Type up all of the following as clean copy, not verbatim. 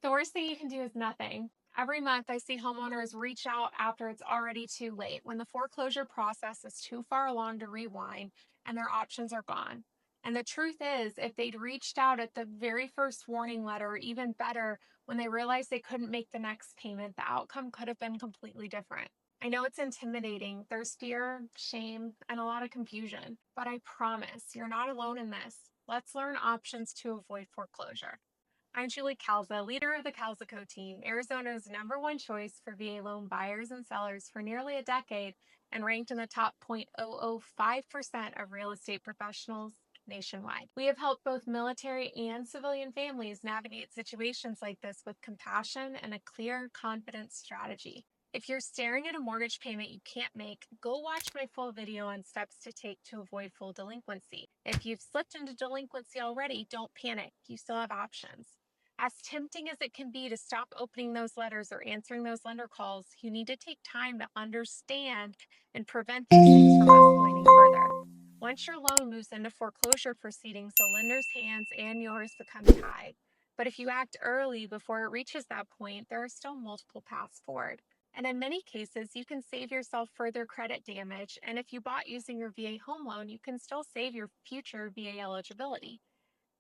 The worst thing you can do is nothing. Every month, I see homeowners reach out after it's already too late, when the foreclosure process is too far along to rewind and their options are gone. And the truth is, if they'd reached out at the very first warning letter, or even better, when they realized they couldn't make the next payment, the outcome could have been completely different. I know it's intimidating. There's fear, shame, and a lot of confusion, but I promise you're not alone in this. Let's learn options to avoid foreclosure. I'm Julie Calza, leader of the CalzaCo team, Arizona's #1 choice for VA loan buyers and sellers for nearly a decade, and ranked in the top 0.005% of real estate professionals nationwide. We have helped both military and civilian families navigate situations like this with compassion and a clear, confident strategy. If you're staring at a mortgage payment you can't make, go watch my full video on steps to take to avoid full delinquency. If you've slipped into delinquency already, don't panic. You still have options. As tempting as it can be to stop opening those letters or answering those lender calls, you need to take time to understand and prevent these things from escalating further. Once your loan moves into foreclosure proceedings, the lender's hands and yours become tied. But if you act early before it reaches that point, there are still multiple paths forward. And in many cases, you can save yourself further credit damage. And if you bought using your VA home loan, you can still save your future VA eligibility.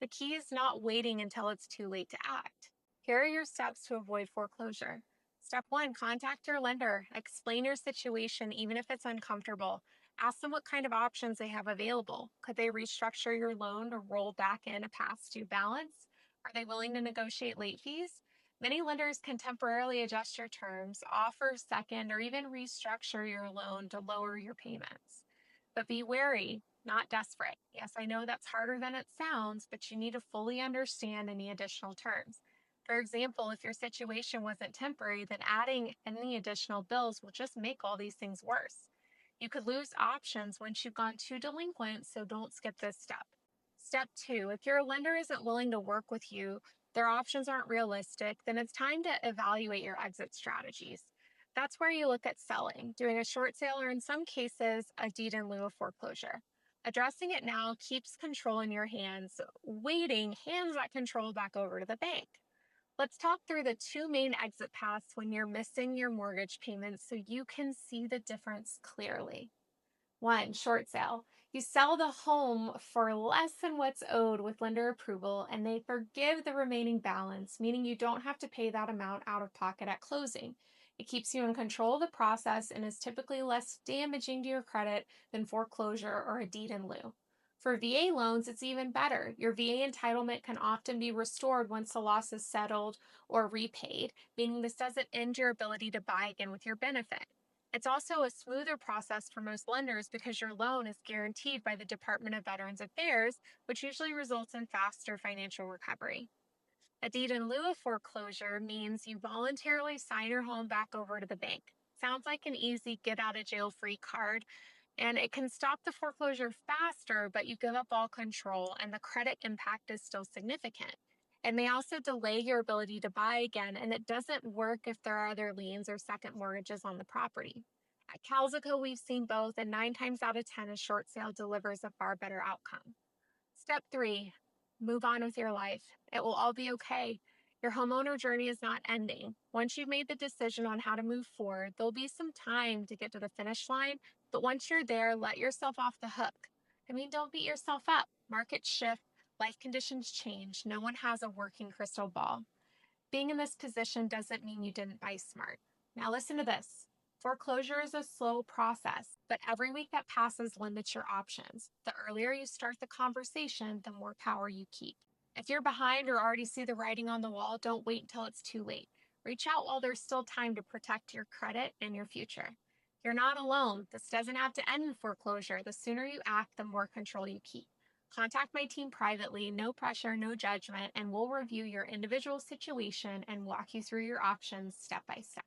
The key is not waiting until it's too late to act. Here are your steps to avoid foreclosure. Step 1, contact your lender. Explain your situation, even if it's uncomfortable. Ask them what kind of options they have available. Could they restructure your loan or roll back in a past due balance? Are they willing to negotiate late fees? Many lenders can temporarily adjust your terms, offer second, or even restructure your loan to lower your payments. But be wary, not desperate. Yes, I know that's harder than it sounds, but you need to fully understand any additional terms. For example, if your situation wasn't temporary, then adding any additional bills will just make all these things worse. You could lose options once you've gone too delinquent, so don't skip this step. Step 2, if your lender isn't willing to work with you, their options aren't realistic, then it's time to evaluate your exit strategies. That's where you look at selling, doing a short sale, or in some cases, a deed in lieu of foreclosure. Addressing it now keeps control in your hands. Waiting hands that control back over to the bank. Let's talk through the two main exit paths when you're missing your mortgage payments so you can see the difference clearly. 1, short sale. You sell the home for less than what's owed with lender approval, and they forgive the remaining balance, meaning you don't have to pay that amount out of pocket at closing. It keeps you in control of the process and is typically less damaging to your credit than foreclosure or a deed in lieu. For VA loans, it's even better. Your VA entitlement can often be restored once the loss is settled or repaid, meaning this doesn't end your ability to buy again with your benefit. It's also a smoother process for most lenders because your loan is guaranteed by the Department of Veterans Affairs, which usually results in faster financial recovery. A deed in lieu of foreclosure means you voluntarily sign your home back over to the bank. Sounds like an easy get out of jail free card, and it can stop the foreclosure faster, but you give up all control and the credit impact is still significant. It may also delay your ability to buy again, and it doesn't work if there are other liens or second mortgages on the property. At CalzaCo, we've seen both, and 9 times out of 10, a short sale delivers a far better outcome. Step 3, move on with your life. It will all be okay. Your homeowner journey is not ending. Once you've made the decision on how to move forward, there'll be some time to get to the finish line, but once you're there, let yourself off the hook. Don't beat yourself up. Markets shift, life conditions change. No one has a working crystal ball. Being in this position doesn't mean you didn't buy smart. Now listen to this. Foreclosure is a slow process, but every week that passes limits your options. The earlier you start the conversation, the more power you keep. If you're behind or already see the writing on the wall, don't wait until it's too late. Reach out while there's still time to protect your credit and your future. You're not alone. This doesn't have to end in foreclosure. The sooner you act, the more control you keep. Contact my team privately, no pressure, no judgment, and we'll review your individual situation and walk you through your options step by step.